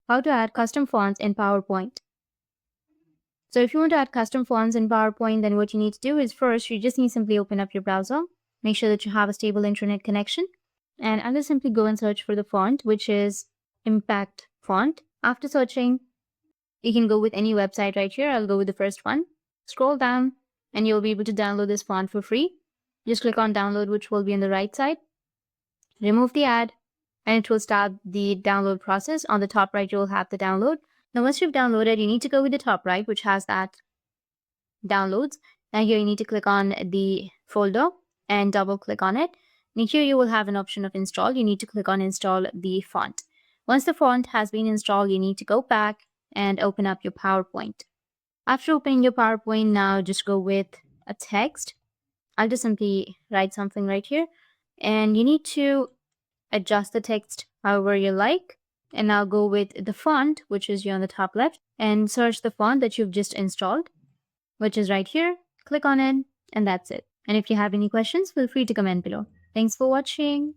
How to add custom fonts in PowerPoint. So if you want to add custom fonts in PowerPoint, then what you need to do is first, you just need to simply open up your browser. Make sure that you have a stable internet connection. And I'll just simply go and search for the font, which is Impact Font. After searching, you can go with any website right here. I'll go with the first one. Scroll down and you'll be able to download this font for free. Just click on download, which will be on the right side. Remove the ad and it will start the download process. On the top right, you'll have the download. Now, once you've downloaded, you need to go with the top right, which has that downloads. Now here you need to click on the folder and double click on it. And here you will have an option of install. You need to click on install the font. Once the font has been installed, you need to go back and open up your PowerPoint. After opening your PowerPoint, now just go with a text. I'll just simply write something right here. And you need to adjust the text however you like. And now go with the font, which is here on the top left, and search the font that you've just installed, which is right here. Click on it, and that's it. And if you have any questions, feel free to comment below. Thanks for watching.